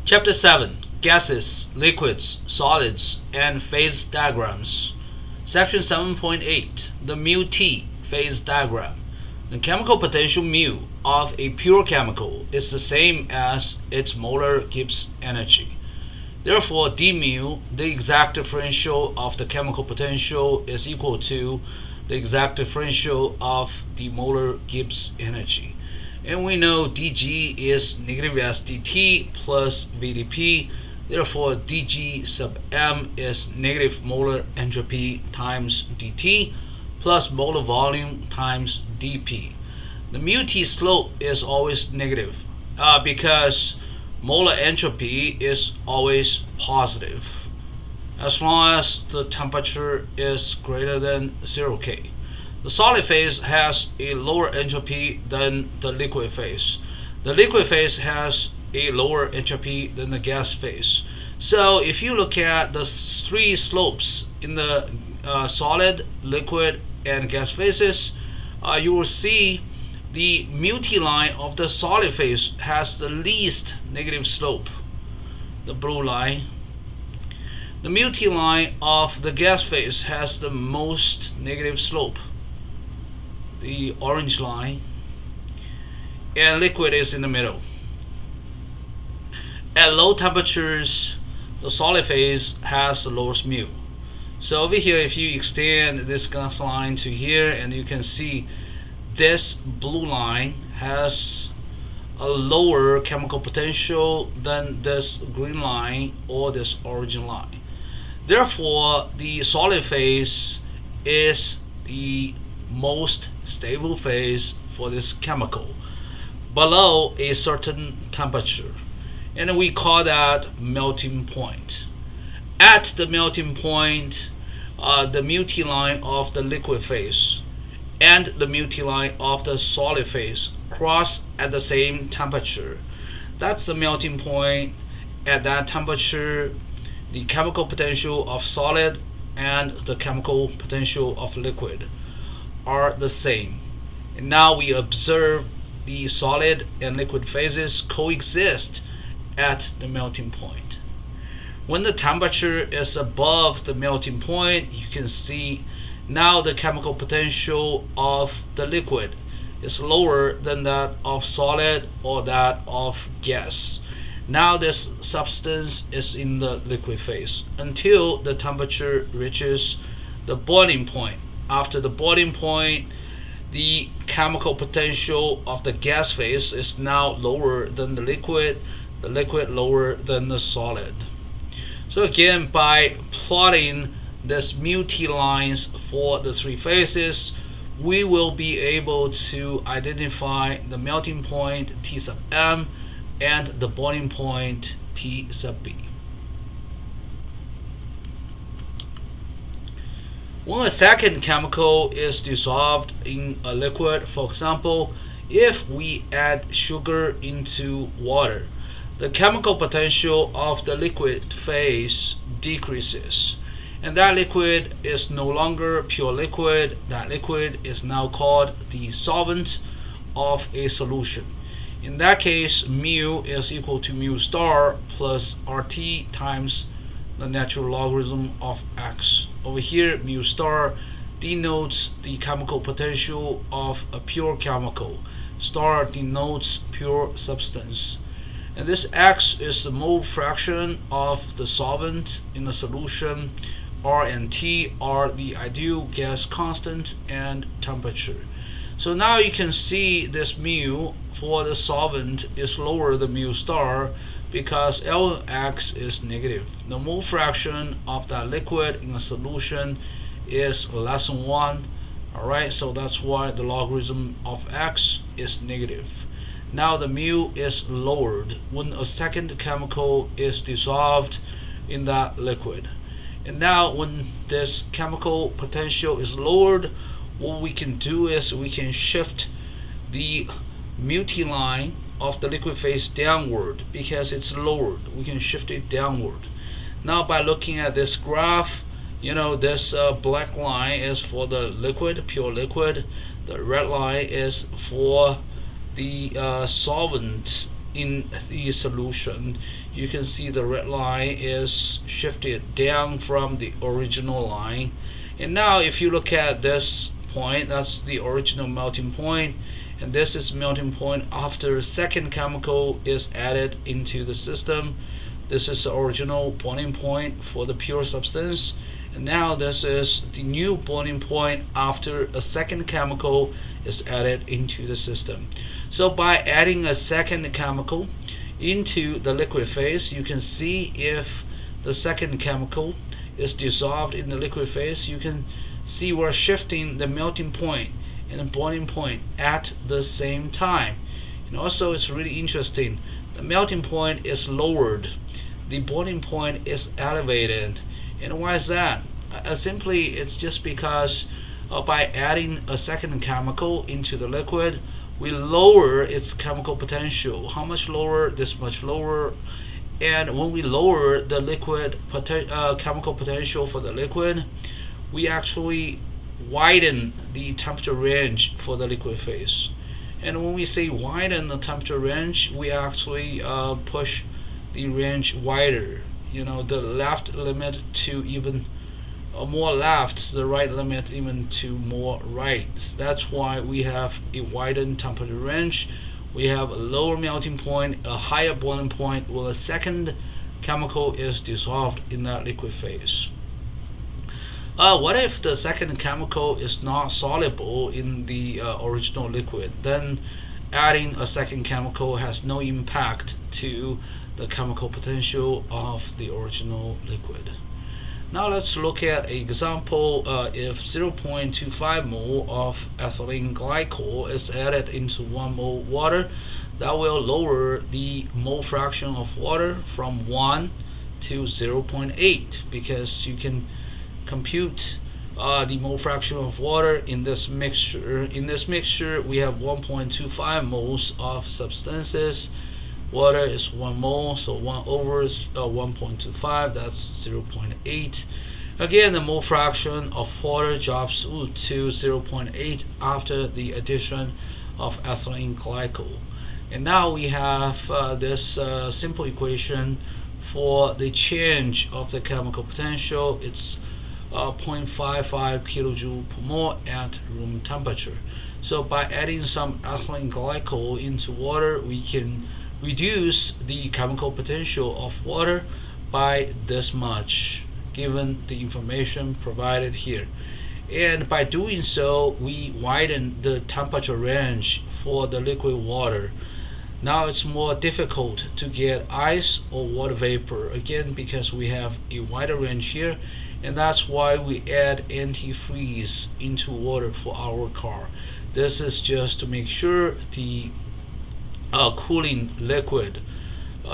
Chapter 7: Gases, Liquids, Solids, and Phase Diagrams. Section 7.8: The μ-T phase diagram. The chemical potential μ of a pure chemical is the same as its molar Gibbs energy. Therefore, d mu, the exact differential of the chemical potential, is equal to the exact differential of the molar Gibbs energy. And we know dg is negative s dt plus vdp. Therefore, dg sub m is negative molar entropy times dt plus molar volume times dp. The μ-T slope is always negative because molar entropy is always positive as long as the temperature is greater than 0K. The solid phase has a lower entropy than the liquid phase. The liquid phase has a lower entropy than the gas phase. So if you look at the three slopes in the solid, liquid, and gas phases, you will see the μ-T line of the solid phase has the least negative slope, the blue line. The μ-T line of the gas phase has the most negative slope, the orange line, and liquid is in the middle. At low temperatures, the solid phase has the lowest mu. So over here, if you extend this gas line to here, and you can see this blue line has a lower chemical potential than this green line or this orange line. Therefore, the solid phase is the most stable phase for this chemical below a certain temperature, and we call that melting point. At the melting point, the μ-T line of the liquid phase and the μ-T line of the solid phase cross at the same temperature. That's the melting point. At that temperature, the chemical potential of solid and the chemical potential of liquid are the same. And now we observe the solid and liquid phases coexist at the melting point. When the temperature is above the melting point, you can see now the chemical potential of the liquid is lower than that of solid or that of gas. Now this substance is in the liquid phase until the temperature reaches the boiling point. After the boiling point, the chemical potential of the gas phase is now lower than the liquid lower than the solid. So again, by plotting this μ-T lines for the three phases, we will be able to identify the melting point T sub m and the boiling point T sub b. When a second chemical is dissolved in a liquid, for example, if we add sugar into water, the chemical potential of the liquid phase decreases, and that liquid is no longer pure liquid. That liquid is now called the solvent of a solution. In that case, mu is equal to mu star plus RT times the natural logarithm of x. Over here, mu star denotes the chemical potential of a pure chemical. Star denotes pure substance. And this x is the mole fraction of the solvent in the solution. R and T are the ideal gas constant and temperature. So now you can see this mu for the solvent is lower than mu star because Lx is negative. The mole fraction of that liquid in a solution is less than 1. Alright, so that's why the logarithm of x is negative. Now the mu is lowered when a second chemical is dissolved in that liquid. And now when this chemical potential is lowered, what we can do is we can shift the μ-T line of the liquid phase downward because it's lowered. We can shift it downward. Now by looking at this graph, this black line is for the liquid, pure liquid. The red line is for the solvent in the solution, you can see the red line is shifted down from the original line. And now if you look at this point, that's the original melting point, and this is melting point after a second chemical is added into the system. This is the original boiling point for the pure substance, and now this is the new boiling point after a second chemical is added into the system. So by adding a second chemical into the liquid phase, you can see if the second chemical is dissolved in the liquid phase, you can see we're shifting the melting point and the boiling point at the same time. And also it's really interesting, the melting point is lowered, the boiling point is elevated. And why is that? Simply it's just because by adding a second chemical into the liquid, we lower its chemical potential. How much lower? This much lower. And when we lower the liquid chemical potential for the liquid, we actually widen the temperature range for the liquid phase. And when we say widen the temperature range, we actually push the range wider. You know, the left limit to even more left, the right limit even to more right. That's why we have a widened temperature range. We have a lower melting point, a higher boiling point when a second chemical is dissolved in that liquid phase. What if the second chemical is not soluble in the original liquid? Then adding a second chemical has no impact to the chemical potential of the original liquid. Now let's look at an example. If 0.25 mole of ethylene glycol is added into 1 mole water, that will lower the mole fraction of water from 1 to 0.8, because you can compute the mole fraction of water in this mixture. In this mixture we have 1.25 moles of substances. Water is 1 mole, so 1 over 1.25, that's 0.8. Again, the mole fraction of water drops to 0.8 after the addition of ethylene glycol. And now we have this simple equation for the change of the chemical potential. It's 0.55 kilojoule per mole at room temperature. So by adding some ethylene glycol into water, we can reduce the chemical potential of water by this much, given the information provided here. And by doing so, we widen the temperature range for the liquid water. Now it's more difficult to get ice or water vapor, again because we have a wider range here, and that's why we add antifreeze into water for our car. This is just to make sure the cooling liquid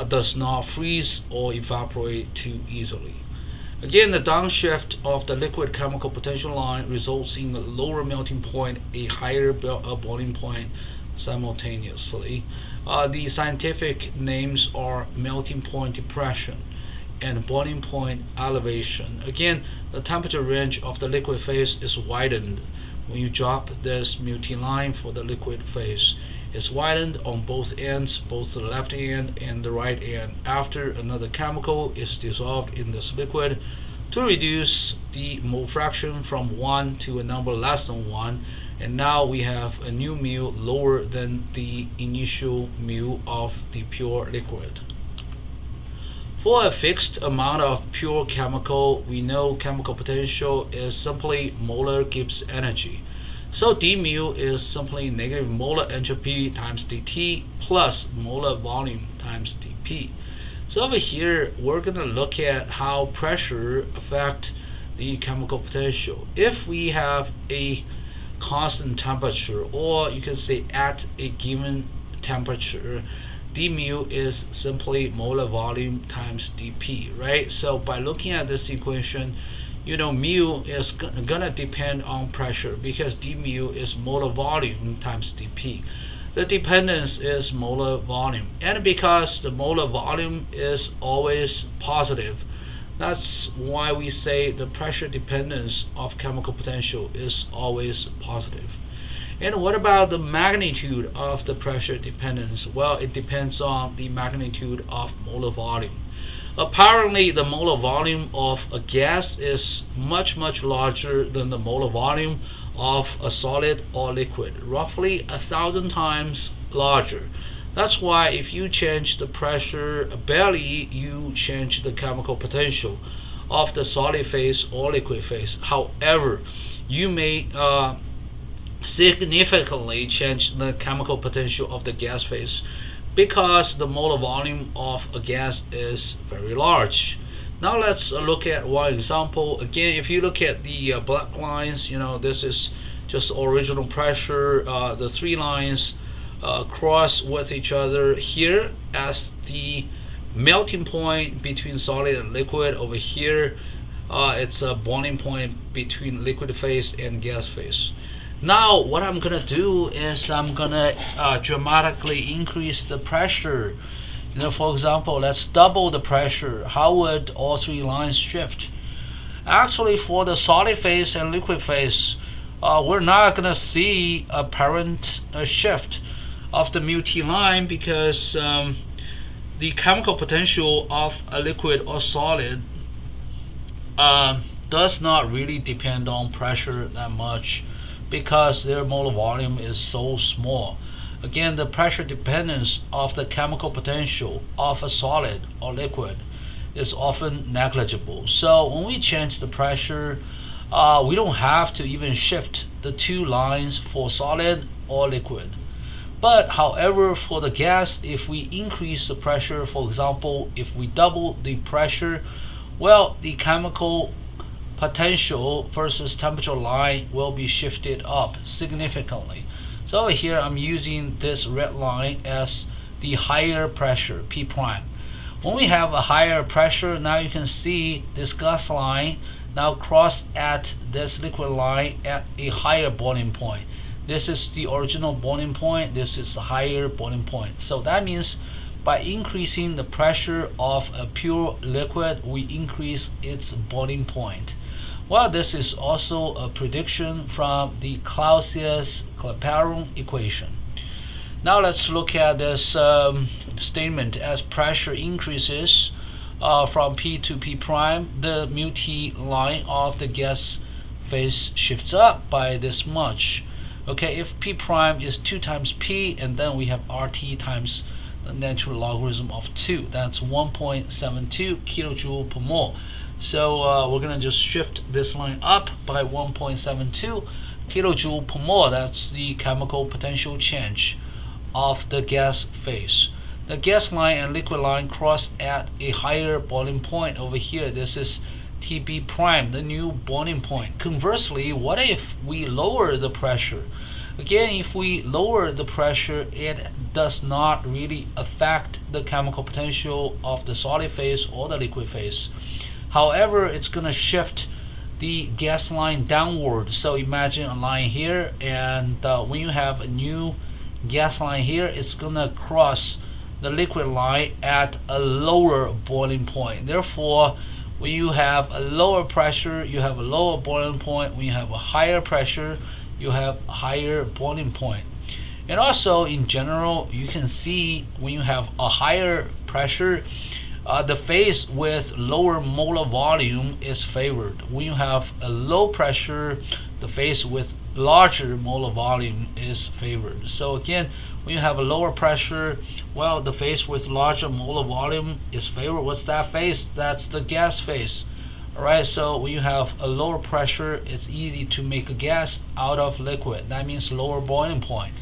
does not freeze or evaporate too easily. Again, the downshift of the liquid chemical potential line results in a lower melting point, a higher boiling point simultaneously. The scientific names are melting point depression and boiling point elevation. Again, the temperature range of the liquid phase is widened when you drop this melting line for the liquid phase. It's widened on both ends, both the left end and the right end, after another chemical is dissolved in this liquid to reduce the mole fraction from 1 to a number less than 1. And now we have a new mu lower than the initial mu of the pure liquid. For a fixed amount of pure chemical, we know chemical potential is simply molar Gibbs energy. So d mu is simply negative molar entropy times dt plus molar volume times dp. So over here we're going to look at how pressure affects the chemical potential. If we have a constant temperature, or you can say at a given temperature, d mu is simply molar volume times dp, right? So by looking at this equation, you know mu is gonna depend on pressure, because d mu is molar volume times dp. The dependence is molar volume, and because the molar volume is always positive, that's why we say the pressure dependence of chemical potential is always positive. And what about the magnitude of the pressure dependence? Well, it depends on the magnitude of molar volume. Apparently, the molar volume of a gas is much larger than the molar volume of a solid or liquid, roughly 1,000 times larger. That's why if you change the pressure barely, you change the chemical potential of the solid phase or liquid phase. However, you may significantly change the chemical potential of the gas phase because the molar volume of a gas is very large. Now let's look at one example. Again, if you look at the black lines, this is just original pressure. The three lines cross with each other here as the melting point between solid and liquid. Over here, it's a boiling point between liquid phase and gas phase. Now what I'm gonna do is I'm gonna dramatically increase the pressure. For example, let's double the pressure. How would all three lines shift? Actually, for the solid phase and liquid phase, we're not gonna see a apparent shift of the mu T line because the chemical potential of a liquid or solid does not really depend on pressure that much because their molar volume is so small. Again, the pressure dependence of the chemical potential of a solid or liquid is often negligible. So when we change the pressure, we don't have to even shift the two lines for solid or liquid. But however, for the gas, if we increase the pressure, for example, if we double the pressure, well, the chemical potential versus temperature line will be shifted up significantly. So over here I'm using this red line as the higher pressure, P prime. When we have a higher pressure, now you can see this gas line now cross at this liquid line at a higher boiling point. This is the original boiling point, this is the higher boiling point. So that means by increasing the pressure of a pure liquid, we increase its boiling point. Well, this is also a prediction from the Clausius-Clapeyron equation. Now let's look at this statement. As pressure increases from P to P prime, the mu T line of the gas phase shifts up by this much. Okay, if P prime is 2 times P, and then we have RT times the natural logarithm of 2, that's 1.72 kilojoule per mole. So we're gonna just shift this line up by 1.72 kilojoule per mole. That's the chemical potential change of the gas phase. The gas line and liquid line cross at a higher boiling point over here. This is TB prime, the new boiling point. Conversely, what if we lower the pressure? Again, if we lower the pressure, it does not really affect the chemical potential of the solid phase or the liquid phase. However, it's going to shift the gas line downward. So imagine a line here, and when you have a new gas line here, it's going to cross the liquid line at a lower boiling point. Therefore, when you have a lower pressure, you have a lower boiling point. When you have a higher pressure, you have a higher boiling point. And also, in general, you can see when you have a higher pressure, the phase with lower molar volume is favored. When you have a low pressure, the phase with larger molar volume is favored. So again, when you have a lower pressure, well, the phase with larger molar volume is favored. What's that phase? That's the gas phase. Alright, so when you have a lower pressure, it's easy to make a gas out of liquid. That means lower boiling point.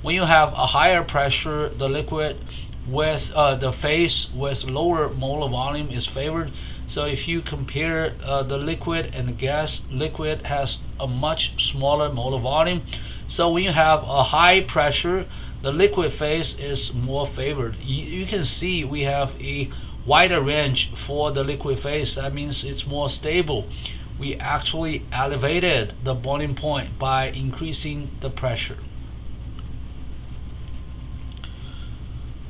When you have a higher pressure, the liquid with the phase with lower molar volume is favored. So if you compare the liquid and the gas, liquid has a much smaller molar volume. So when you have a high pressure, the liquid phase is more favored. You can see we have a wider range for the liquid phase. That means it's more stable. We actually elevated the boiling point by increasing the pressure.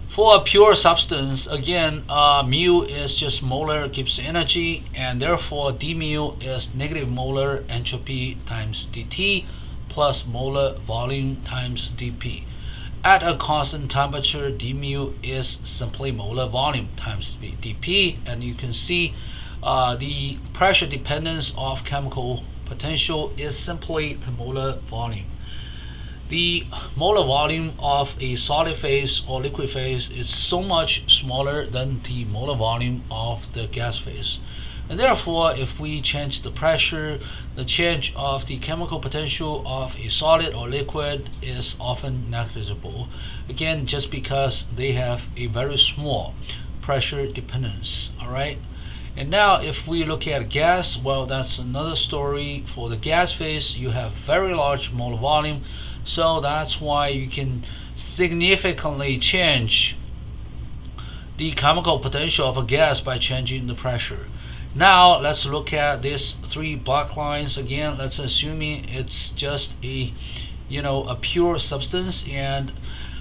For a pure substance, again, mu is just molar Gibbs energy, and therefore d mu is negative molar entropy times dt plus molar volume times dP. At a constant temperature, d mu is simply molar volume times dP, and you can see the pressure dependence of chemical potential is simply the molar volume. The molar volume of a solid phase or liquid phase is so much smaller than the molar volume of the gas phase. And therefore, if we change the pressure, the change of the chemical potential of a solid or liquid is often negligible. Again, just because they have a very small pressure dependence. Alright? And now if we look at gas, well, that's another story. For the gas phase, you have very large molar volume, so that's why you can significantly change the chemical potential of a gas by changing the pressure. Now let's look at these three black lines again. Let's assume it's just a pure substance, and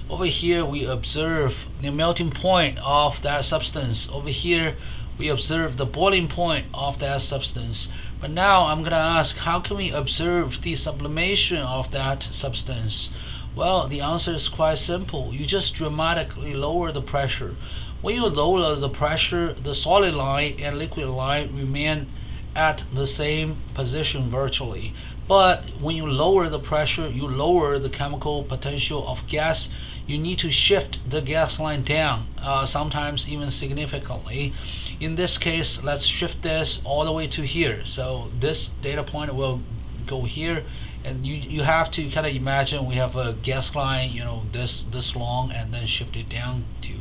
over here we observe the melting point of that substance. Over here we observe the boiling point of that substance. But now I'm going to ask, how can we observe the sublimation of that substance? Well, the answer is quite simple. You just dramatically lower the pressure. When you lower the pressure, the solid line and liquid line remain at the same position virtually. But when you lower the pressure, you lower the chemical potential of gas. You need to shift the gas line down, sometimes even significantly. In this case, let's shift this all the way to here. So this data point will go here, and you have to kind of imagine we have a gas line, this long, and then shift it down to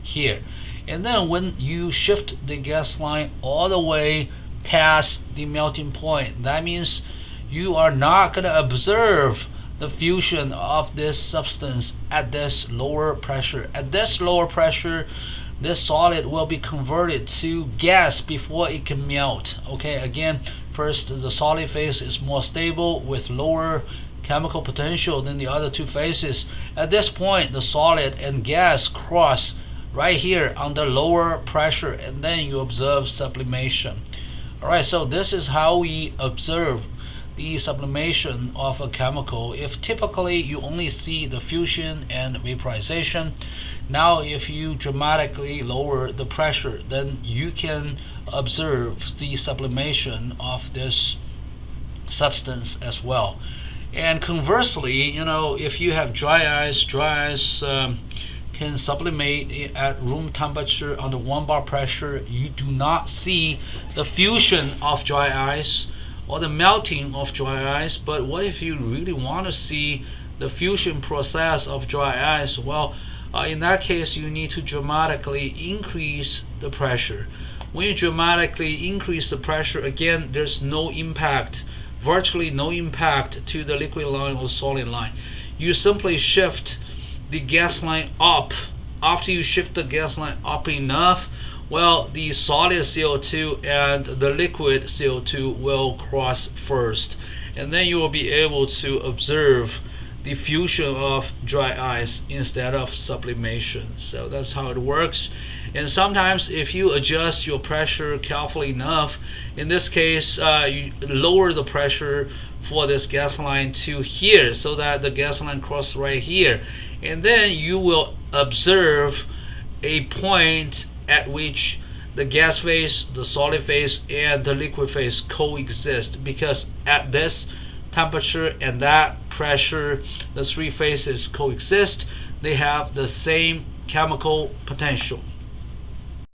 here. And then when you shift the gas line all the way past the melting point, that means you are not going to observe the fusion of this substance at this lower pressure. At this lower pressure, this solid will be converted to gas before it can melt. Okay, again, first, the solid phase is more stable with lower chemical potential than the other two phases. At this point, the solid and gas cross right here under lower pressure, and then you observe sublimation. Alright, so this is how we observe the sublimation of a chemical. If typically you only see the fusion and vaporization, now if you dramatically lower the pressure, then you can observe the sublimation of this substance as well. And conversely, if you have dry ice can sublimate at room temperature under 1 bar pressure. You do not see the fusion of dry ice or the melting of dry ice. But what if you really want to see the fusion process of dry ice? Well, in that case, you need to dramatically increase the pressure. When you dramatically increase the pressure, again, there's no impact, virtually no impact to the liquid line or solid line. You simply shift the gas line up. After you shift the gas line up enough, well, the solid CO2 and the liquid CO2 will cross first, and then you will be able to observe the fusion of dry ice instead of sublimation. So that's how it works. And sometimes if you adjust your pressure carefully enough, in this case you lower the pressure for this gas line to here so that the gas line crosses right here, and then you will observe a point at which the gas phase, the solid phase, and the liquid phase coexist, because at this temperature and that pressure, the three phases coexist. They have the same chemical potential.